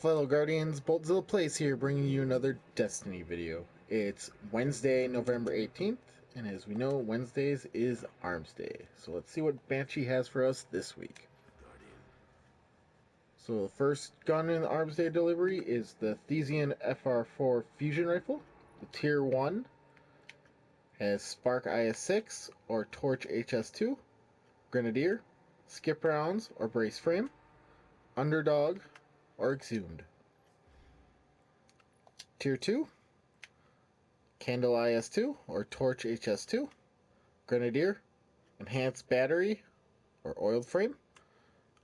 fellow Guardians, BoltZilla Plays here, bringing you another Destiny video. It's Wednesday, November 18th, and as we know, Wednesdays is Armsday. So let's see what Banshee has for us this week. So the first gun in the Armsday delivery is the Thesian FR4 Fusion rifle. The Tier 1 has Spark IS-6 or Torch HS-2, Grenadier, Skip Rounds or Brace Frame, Underdog, or Exhumed. Tier 2, Candle IS-2 or Torch HS-2, Grenadier, Enhanced Battery or Oiled Frame,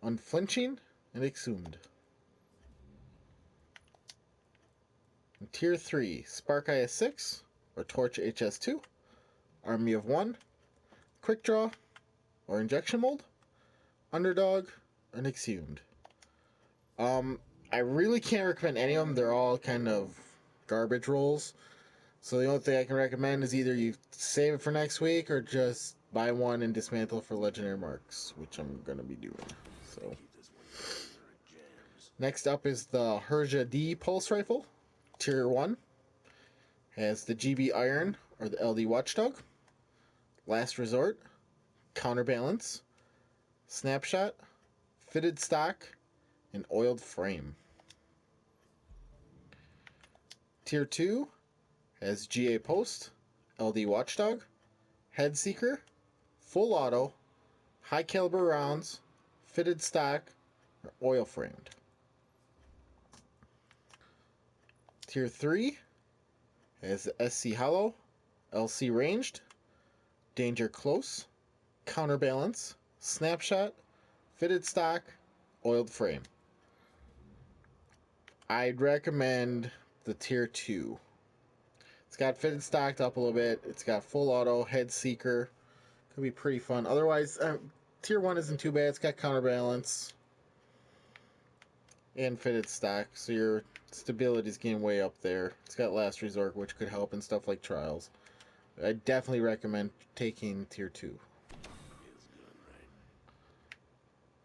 Unflinching, and Exhumed. And Tier 3, Spark IS-6 or Torch HS-2, Army of 1, Quick Draw or Injection Mold, Underdog, and Exhumed. I really can't recommend any of them. They're all kind of garbage rolls. So the only thing I can recommend is either you save it for next week or just buy one and dismantle for legendary marks, which I'm going to be doing. So next up is the Lumia D Pulse rifle. Tier 1 has the GB Iron or the LD Watchdog, Last Resort, Counterbalance, Snapshot, Fitted Stock, and Oiled Frame. Tier 2 has GA Post, LD Watchdog, Head Seeker, Full Auto, High Caliber Rounds, Fitted Stock, or Oil Framed. Tier 3 has the SC Hollow, LC Ranged, Danger Close, Counterbalance, Snapshot, Fitted Stock, Oiled Frame. I'd recommend the Tier 2. It's got fitted stocked up a little bit. It's got full auto, head seeker. Could be pretty fun. Otherwise, Tier 1 isn't too bad. It's got counterbalance and fitted stock, so your stability is getting way up there. It's got last resort, which could help in stuff like trials. I definitely recommend taking Tier 2.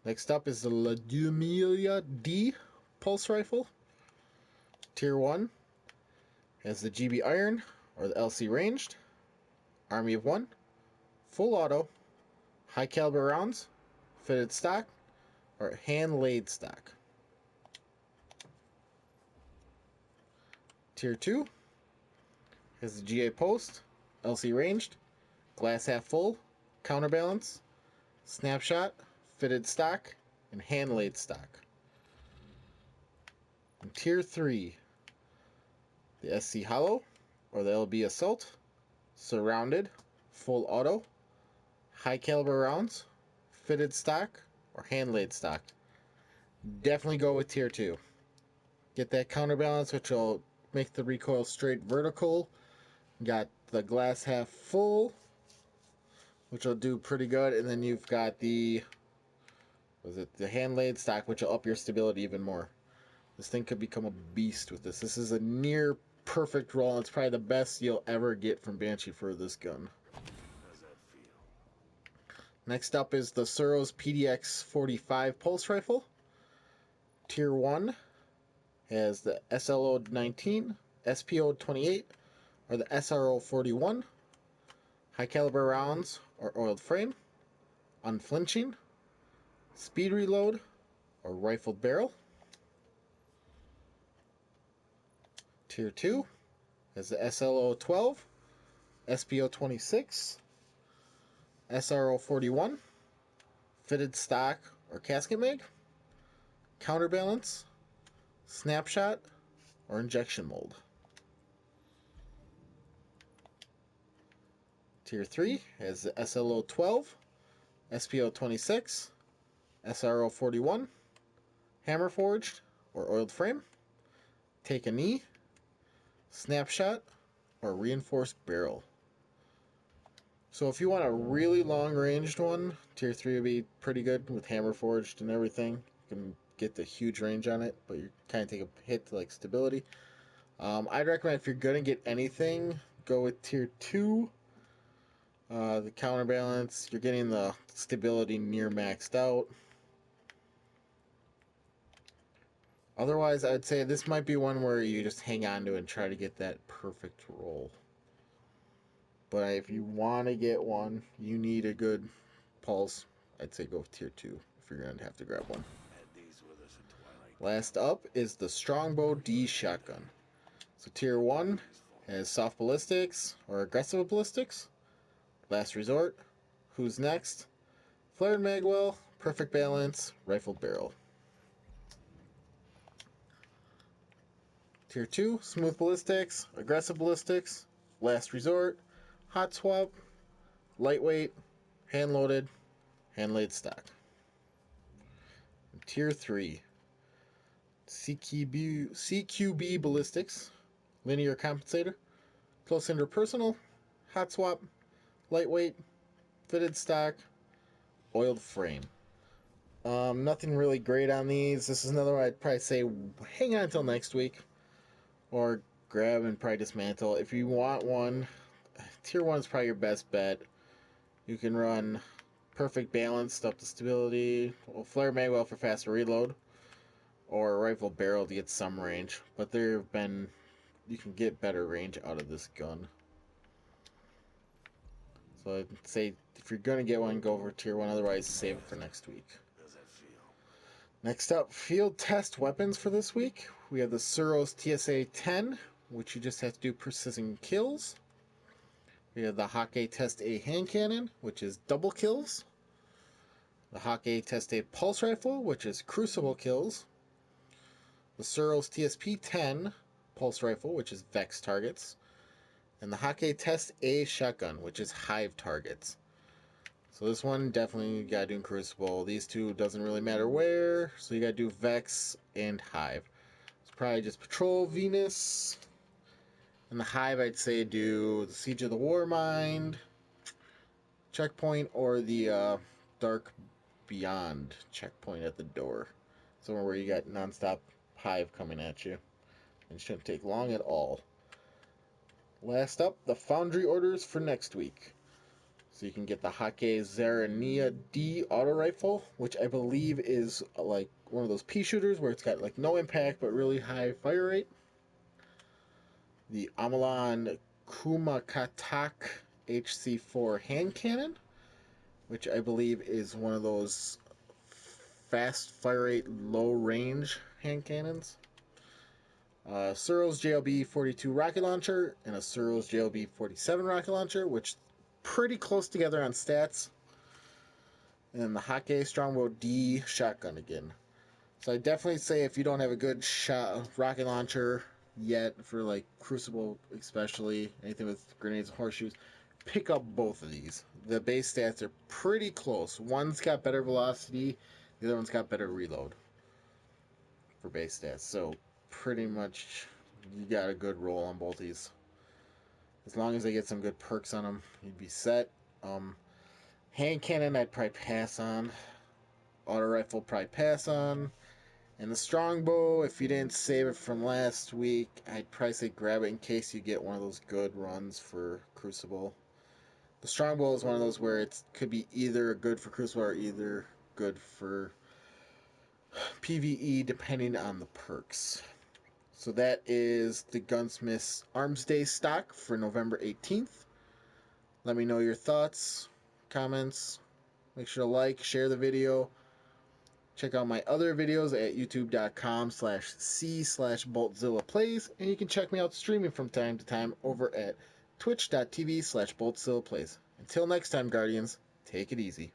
Next up is the Lumia D Pulse rifle. Tier 1 has the GB Iron or the LC Ranged, Army of 1, Full Auto, High Caliber Rounds, Fitted Stock, or Hand Laid Stock. Tier 2 has the GA Post, LC Ranged, Glass Half Full, Counterbalance, Snapshot, Fitted Stock, and Hand Laid Stock. And Tier 3, the SC Hollow or the LB Assault, Surrounded, Full Auto, High Caliber Rounds, Fitted Stock, or Hand Laid Stock. Definitely go with Tier 2. Get that counterbalance, which will make the recoil straight vertical. Got the glass half full, which will do pretty good, and then you've got the hand laid stock, which will up your stability even more. This thing could become a beast with this. This is a near perfect roll. It's probably the best you'll ever get from Banshee for this gun. Next up is the Suros PDX 45 Pulse Rifle. Tier 1 has the SLO 19, SPO 28, or the SRO 41, High Caliber Rounds or Oiled Frame, Unflinching, Speed Reload, or Rifled Barrel. Tier 2 has the SLO 12, SPO 26, SRO 41, Fitted Stock or Casket Mag, Counterbalance, Snapshot, or Injection Mold. Tier 3 has the SLO 12, SPO 26, SRO 41, Hammer Forged or Oiled Frame, Take a Knee, Snapshot, or Reinforced Barrel. So if you want a really long-ranged one, Tier 3 would be pretty good with Hammer Forged and everything. You can get the huge range on it, but you kind of take a hit to like stability. I'd recommend if you're going to get anything, go with Tier 2. The counterbalance, you're getting the stability near maxed out. Otherwise, I'd say this might be one where you just hang on to it and try to get that perfect roll. But if you want to get one, you need a good pulse. I'd say go with tier 2 if you're going to have to grab one. Last up is the Strongbow D shotgun. So tier 1 has soft ballistics or aggressive ballistics, last resort, who's next, flared magwell, perfect balance, rifled barrel. Tier 2, smooth ballistics, aggressive ballistics, last resort, hot swap, lightweight, hand loaded, hand laid stock. Tier 3, CQB ballistics, linear compensator, close interpersonal, hot swap, lightweight, fitted stock, oiled frame. Nothing really great on these. This is another one I'd probably say hang on until next week, or grab and probably dismantle. If you want one, tier 1 is probably your best bet. You can run perfect balance up to stability, flare magwell for faster reload, or a rifle barrel to get some range. But you can get better range out of this gun. So I'd say if you're going to get one, go over tier 1, otherwise save it for next week. Next up, field test weapons for this week. We have the Suros TSA-10, which you just have to do precision kills. We have the Hake Test A hand cannon, which is double kills. The Hake Test A pulse rifle, which is crucible kills. The Suros TSP-10 pulse rifle, which is vex targets. And the Hake Test A shotgun, which is hive targets. So this one definitely you gotta do in crucible. These two doesn't really matter where, so you gotta do vex and hive. It's probably just patrol Venus. And the hive, I'd say do the Siege of the Warmind checkpoint, or the Dark Beyond checkpoint at the door. Somewhere where you got non-stop hive coming at you. It shouldn't take long at all. Last up, the foundry orders for next week. So you can get the Hake Zarania D auto rifle, which I believe is like one of those pea shooters where it's got like no impact but really high fire rate. The Amalan Kumakatak HC4 hand cannon, which I believe is one of those fast fire rate, low range hand cannons. Suros JLB 42 rocket launcher and a Suros JLB 47 rocket launcher, which pretty close together on stats. And then the Hake Strongbow D shotgun again. So I definitely say if you don't have a good rocket launcher yet for like Crucible, especially anything with grenades and horseshoes, pick up both of these. The base stats are pretty close. One's got better velocity, the other one's got better reload for base stats. So pretty much you got a good roll on both these. As long as they get some good perks on them, you'd be set. Hand cannon, I'd probably pass on. Auto rifle, probably pass on. And the Strongbow, if you didn't save it from last week, I'd probably say grab it in case you get one of those good runs for Crucible. The Strongbow is one of those where it could be either good for Crucible or either good for PvE, depending on the perks. So that is the Gunsmith's Armsday stock for November 18th. Let me know your thoughts, comments. Make sure to like, share the video. Check out my other videos at youtube.com/c/BoltZilla plays, and you can check me out streaming from time to time over at twitch.tv/BoltZilla plays. Until next time, Guardians, take it easy.